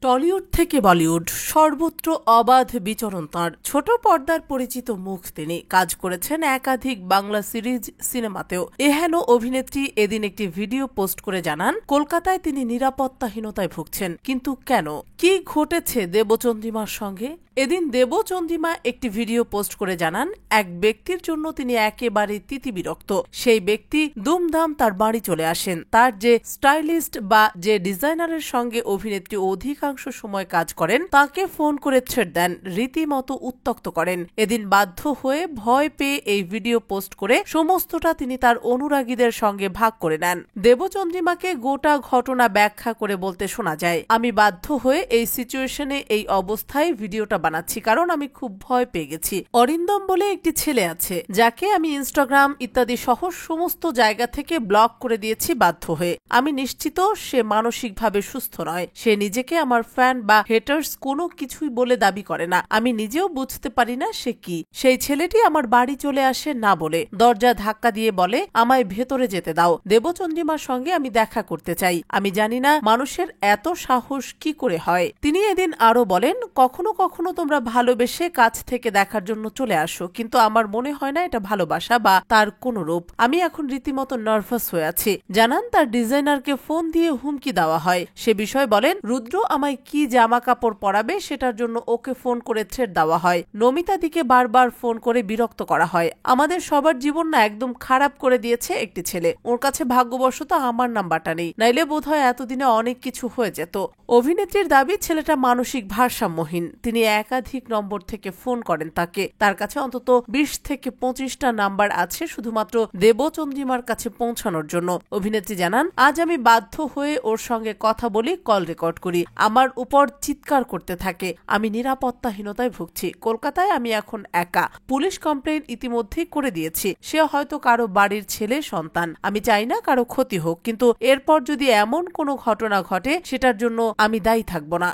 Tollywood থেকে বলিউড সর্বত্র অবাধ বিচরণ তাঁর। ছোট পর্দার পরিচিত মুখ তিনি। কাজ করেছেন একাধিক বাংলা সিরিজ, সিনেমাতেও। এহেন অভিনেত্রী এদিন একটি ভিডিও পোস্ট করে জানান, কলকাতায় তিনি নিরাপত্তাহীনতায় ভুগছেন। কিন্তু কেন, কি ঘটেছে দেবচন্দ্রিমার সঙ্গে? এদিন দেবচন্দ্রিমা একটি ভিডিও পোস্ট করে জানান, এক ব্যক্তির জন্য তিনি একেবারে তিতিবিরক্ত। সেই ব্যক্তি দুমদাম তার বাড়ি চলে আসেন। তার যে স্টাইলিস্ট বা যে ডিজাইনারের সঙ্গে অভিনেত্রী অধিকাংশ সময় কাজ করেন, তাকে ফোন করে ছেড় দেন, রীতিমতো উত্ত্যক্ত করেন। এদিন বাধ্য হয়ে ভয় পেয়ে এই ভিডিও পোস্ট করে সমস্তটা তিনি তার অনুরাগীদের সঙ্গে ভাগ করে নেন। দেবচন্দ্রিমাকে গোটা ঘটনা ব্যাখ্যা করে বলতে শোনা যায়, আমি বাধ্য হয়ে এই সিচুয়েশনে এই অবস্থায় ভিডিওটা বানাচ্ছি, কারণ আমি খুব ভয় পেয়ে গেছি। অরিন্দম বলে একটি ছেলে আছে, যাকে আমি ইনস্টাগ্রাম ইত্যাদি সহ সমস্ত জায়গা থেকে ব্লক করে দিয়েছি বাধ্য হয়ে। আমি নিশ্চিত সে মানসিকভাবে সুস্থ নয়। সে নিজেকে আমার ফ্যান বা হেটার্স কোনো কিছুই বলে দাবি করে না। আমি নিজেও বুঝতে পারি না সে কি। সেই ছেলেটি আমার বাড়ি চলে আসে না বলে দরজা ধাক্কা দিয়ে বলে, আমায় ভেতরে যেতে দাও, দেবচন্দ্রিমার সঙ্গে আমি দেখা করতে চাই। আমি জানি না মানুষের এত সাহস কি করে হয়। তিনি এদিন আরো বলেন, কখনো কখনো তোমরা ভালোবেসে কাছ থেকে দেখার জন্য চলে আসো, কিন্তু আমার মনে হয় না এটা ভালোবাসা বা তার কোনো রূপ। আমি এখন রীতিমতো নার্ভাস হয়ে আছি। জানান, তার ডিজাইনারকে ফোন দিয়ে হুমকি দেওয়া হয়। সে বিষয়ে বলেন, রুদ্র আমায় কি জামা কাপড় পরাবে সেটার জন্য ওকে ফোন করে থ্রেট দেওয়া হয়। নমিতা দিকে বারবার ফোন করে বিরক্ত করা হয়। আমাদের সবার জীবন না একদম খারাপ করে দিয়েছে একটি ছেলে। ওর কাছে ভাগ্যবশত আমার নাম্বারটা নেই, নাইলে বোধহয় এতদিনে অনেক কিছু হয়ে যেত। অভিনেত্রীর দাবি, ছেলেটা মানসিক ভারসাম্যহীন। তিনি একাধিক নম্বর থেকে ফোন করেন তাকে। তার কাছে অন্তত 20 থেকে 25টা নাম্বার আছে শুধুমাত্র দেবচন্দ্রিমার কাছে পৌঁছানোর জন্য। অভিনেত্রী জানান, আজ আমি বাধ্য হয়ে ওর সঙ্গে কথা বলি, কল রেকর্ড করি। আমার উপর চিৎকার করতে থাকে। আমি নিরাপত্তাহীনতায় ভুগছি। কলকাতায় আমি এখন একা। পুলিশ কমপ্লেইন ইতিমধ্যেই করে দিয়েছি। সে হয়তো কারো বাড়ির ছেলে সন্তান। আমি চাই না কারো ক্ষতি হোক, কিন্তু এরপর যদি এমন কোনো ঘটনা ঘটে সেটার জন্য আমি দায়ী থাকব না।